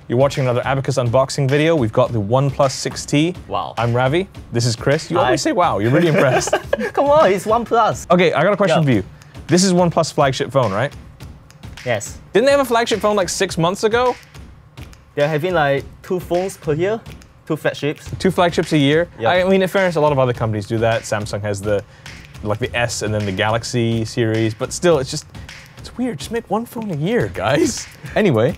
You're watching another Abacus unboxing video. We've got the OnePlus 6T. Wow. I'm Ravi. This is Chris. You always say wow. You're really impressed. Come on, it's OnePlus. Okay, I got a question for you. This is OnePlus flagship phone, right? Yes. Didn't they have a flagship phone like 6 months ago? They're having like 2 phones per year, 2 flagships. 2 flagships a year? Yep. I mean, in fairness, a lot of other companies do that. Samsung has the S and then the Galaxy series, but still, it's weird. Just make 1 phone a year, guys. Anyway,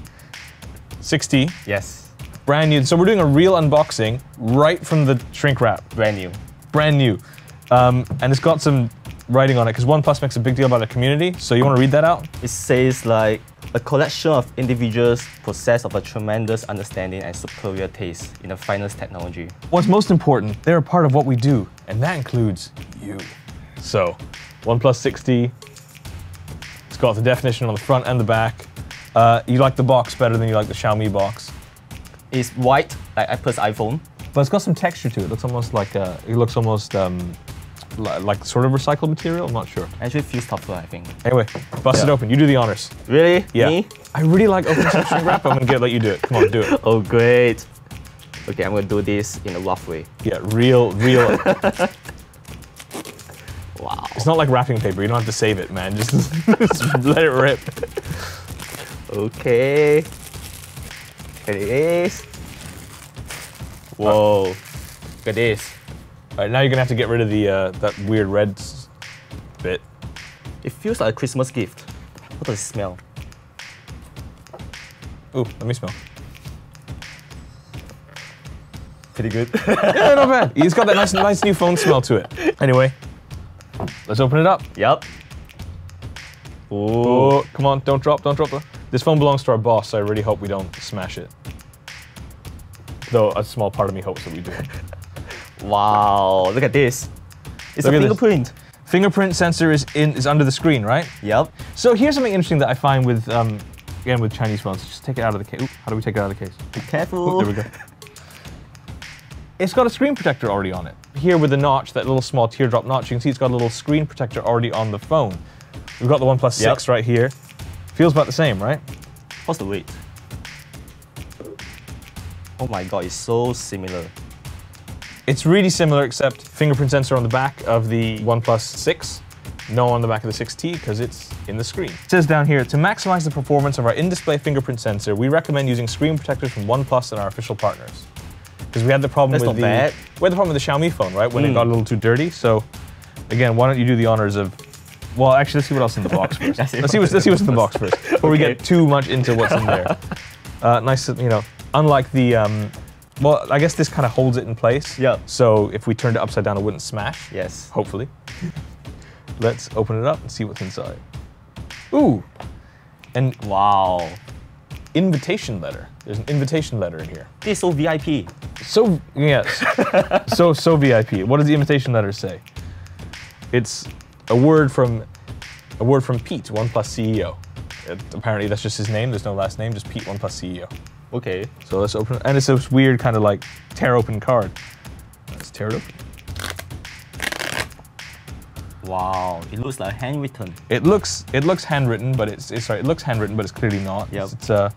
6T. Yes. Brand new. So we're doing a real unboxing right from the shrink wrap. Brand new. Brand new. And it's got some writing on it because OnePlus makes a big deal about their community. So you want to read that out? It says like a collection of individuals possessed of a tremendous understanding and superior taste in the finest technology. What's most important, they're a part of what we do, and that includes you. So, OnePlus 6T. It's got the definition on the front and the back. You like the box better than you like the Xiaomi box. It's white, like Apple's iPhone. But it's got some texture to it. It looks almost like like sort of recycled material. I'm not sure. Actually feels tougher, I think. Anyway, bust it open. You do the honors. Really? Yeah. Me? I really like opening some shrink wrap. I'm gonna let you do it. Come on, do it. Oh, great. Okay, I'm gonna do this in a rough way. Yeah, real. Wow. It's not like wrapping paper. You don't have to save it, man. Just let it rip. Okay. Here it is. Whoa. Look at this. All right, now you're gonna have to get rid of the that weird red bit. It feels like a Christmas gift. What does it smell? Ooh, let me smell. Pretty good. Yeah, not bad. It's got that nice new phone smell to it. Anyway, let's open it up. Yep. Oh, come on, don't drop. This phone belongs to our boss, so I really hope we don't smash it. Though a small part of me hopes that we do. Wow, look at this. It's Look a at fingerprint. Fingerprint sensor is under the screen, right? Yep. So here's something interesting that I find with again with Chinese phones. Just take it out of the case. Ooh, how do we take it out of the case? Be careful. Ooh, there we go. It's got a screen protector already on it. Here with the notch, that little small teardrop notch, you can see it's got a little screen protector already on the phone. We've got the OnePlus 6 right here. Feels about the same, right? What's the weight? Oh my god, it's so similar. It's really similar, except fingerprint sensor on the back of the OnePlus 6. No on the back of the 6T because it's in the screen. It says down here, to maximize the performance of our in-display fingerprint sensor, we recommend using screen protectors from OnePlus and our official partners. Because we had the problem with we had the problem with the Xiaomi phone, right? When it got a little too dirty. So again, why don't you do the honors of, well, actually, let's see what else in the box first. let's see what's in the box first before we get too much into what's in there. Nice, you know, unlike the, well, I guess this kind of holds it in place. Yeah. So if we turned it upside down, it wouldn't smash. Yes. Hopefully. Let's open it up and see what's inside. Ooh. And wow. Invitation letter. There's an invitation letter in here. This is so VIP. So, yes. so VIP. What does the invitation letter say? It's a word from Pete, OnePlus CEO. Apparently that's just his name. There's no last name, just Pete, OnePlus CEO. Okay. So let's open it. And it's this weird kind of like tear open card. Let's tear it open. Wow, it looks like handwritten. It looks handwritten, but it looks handwritten, but it's clearly not. Yep. It's a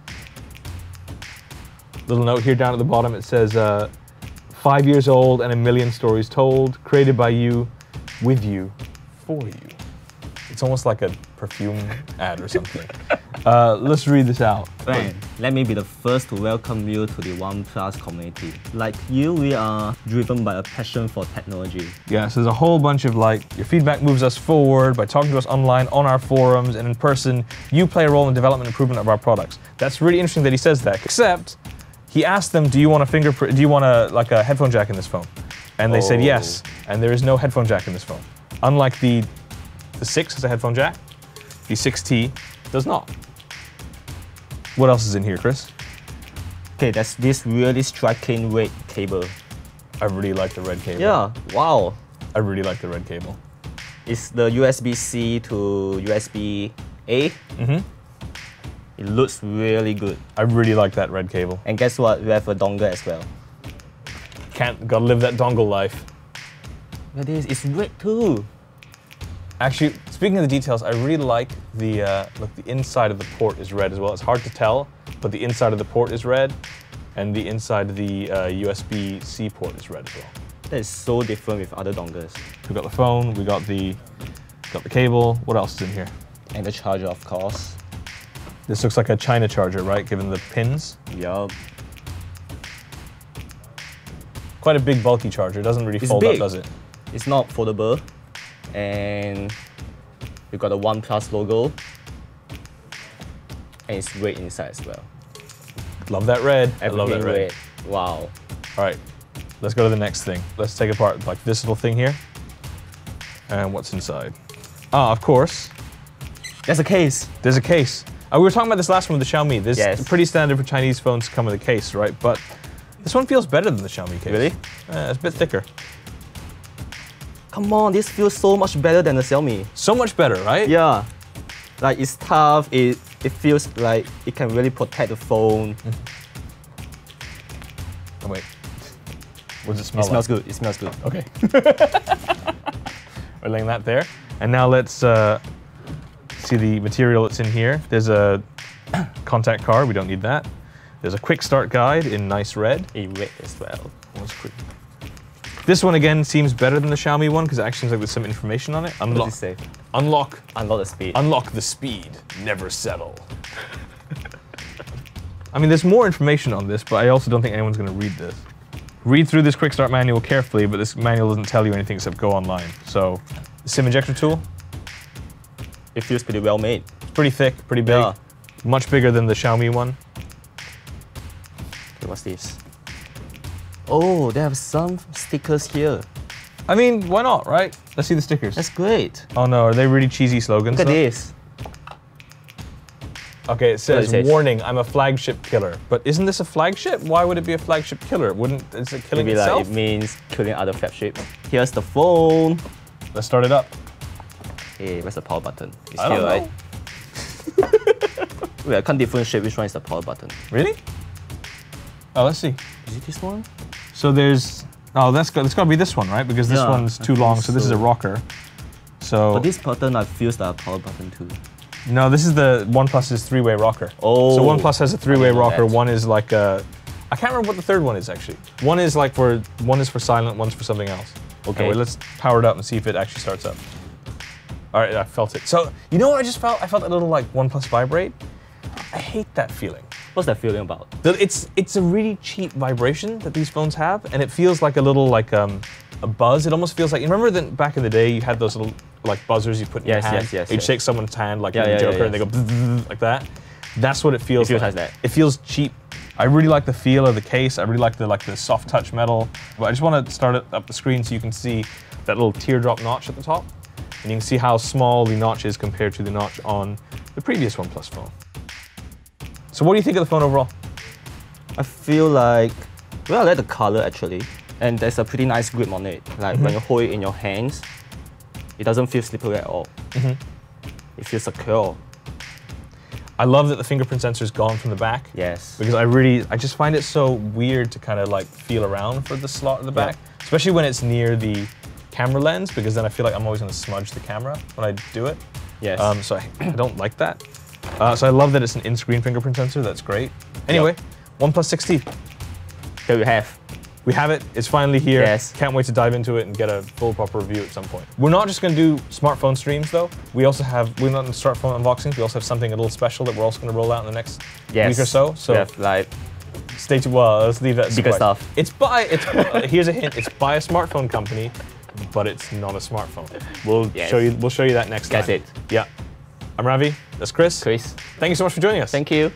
little note here down at the bottom. It says 5 years old and a million stories told, created by you, with you, for you. It's almost like a perfume ad or something. Let's read this out. Friend, let me be the first to welcome you to the OnePlus community. Like you, we are driven by a passion for technology. Yeah, so there's a whole bunch of like, your feedback moves us forward by talking to us online, on our forums, and in person. You play a role in development and improvement of our products. That's really interesting that he says that, except he asked them, do you want a headphone jack in this phone? And they said yes, and there is no headphone jack in this phone. Unlike the 6 has a headphone jack, the 6T does not. What else is in here, Chris? Okay, that's this really striking red cable. I really like the red cable. Yeah, wow. I really like the red cable. It's the USB-C to USB-A. Mm-hmm. It looks really good. I really like that red cable. And guess what? We have a dongle as well. Gotta live that dongle life. Look at this, it's red too. Actually, speaking of the details, I really like the inside of the port is red as well. It's hard to tell, but the inside of the port is red, and the inside of the USB-C port is red as well. That is so different with other dongles. We got the phone, we got the cable. What else is in here? And the charger, of course. This looks like a China charger, right? Given the pins. Yup. Quite a big, bulky charger. It doesn't really fold up, does it? It's not foldable. And you got the OnePlus logo. And it's red inside as well. Love that red. I Everything love that red. Wow. All right, let's go to the next thing. Let's take apart like this little thing here. And what's inside? Ah, of course. There's a case. There's a case. We were talking about this last one with the Xiaomi. This Yes. is pretty standard for Chinese phones to come with a case, right? But this one feels better than the Xiaomi case. Really? It's a bit thicker. Come on, this feels so much better than the Xiaomi. So much better, right? Yeah. Like, it's tough. It feels like it can really protect the phone. Oh, wait. What does it smell It smells like? good. It smells good. Okay. We're laying that there. And now let's see the material that's in here. There's a contact card. We don't need that. There's a quick start guide in nice red. In red as well. This one again seems better than the Xiaomi one because it actually seems like there's some information on it. What does it say? Unlock Unlock the speed. Unlock the speed. Never settle. I mean, there's more information on this, but I also don't think anyone's going to read this. Read through this quick start manual carefully, but this manual doesn't tell you anything except go online. So, the SIM ejector tool. It feels pretty well made. It's pretty thick, pretty big. Yeah. Much bigger than the Xiaomi one. Okay, what's this? Oh, they have some stickers here. I mean, why not, right? Let's see the stickers. That's great. Oh no, are they really cheesy slogans? Look at though? this. Okay, it says, What does it say? warning, I'm a flagship killer. But isn't this a flagship? Why would it be a flagship killer? Is it killing Maybe itself? like it means killing other flagships. Here's the phone. Let's start it up. Hey, where's the power button? It's I don't here, know. right? Wait, I can't differentiate which one is the power button. Really? Oh, let's see. Is it this one? So there's, oh, it's got to be this one, right? Because this Yeah, one's I too think long, so this is a so. rocker. So, But this button I feels like a power button too. no, this is the OnePlus's three-way rocker. Oh. So OnePlus has a three-way I didn't know rocker. that. One is like a, I can't remember what the third one is actually. One is for silent, one's for something else. Okay. Anyway, let's power it up and see if it actually starts up. All right, I felt it. So, you know what I just felt? I felt a little like OnePlus vibrate. I hate that feeling. What's that feeling about? It's a really cheap vibration that these phones have, and it feels like a little like a buzz. It almost feels like, you remember that back in the day you had those little like buzzers you put in Yes, your hand? yes, yes, You'd yes. shake someone's hand like Yeah, in the yeah, Joker yeah, and they go bzzz, like that. That's what it feels feels like. like that. It feels cheap. I really like the feel of the case. I really like the soft touch metal. But I just want to start it up the screen so you can see that little teardrop notch at the top. And you can see how small the notch is compared to the notch on the previous OnePlus phone. So what do you think of the phone overall? I feel like, well, I like the color actually. And there's a pretty nice grip on it. Like when you hold it in your hands, it doesn't feel slippery at all. It feels secure. I love that the fingerprint sensor is gone from the back. Yes. Because I just find it so weird to kind of like feel around for the slot at the back, especially when it's near the camera lens, because then I feel like I'm always going to smudge the camera when I do it. Yes. So I don't like that. So I love that it's an in-screen fingerprint sensor. That's great. Anyway, OnePlus 6T. There we have. We have it. It's finally here. Yes. Can't wait to dive into it and get a full proper review at some point. We're not just going to do smartphone streams though. We're not in smartphone unboxings. We also have something a little special that we're also going to roll out in the next week or so. So we have like stay tuned. Well, let's leave that as a bigger surprise. stuff. Here's a hint. It's by a smartphone company, but it's not a smartphone. We'll Yes. show you that next time. That's it. Yeah. I'm Ravi. That's Chris. Chris, Thank you so much for joining us. thank you.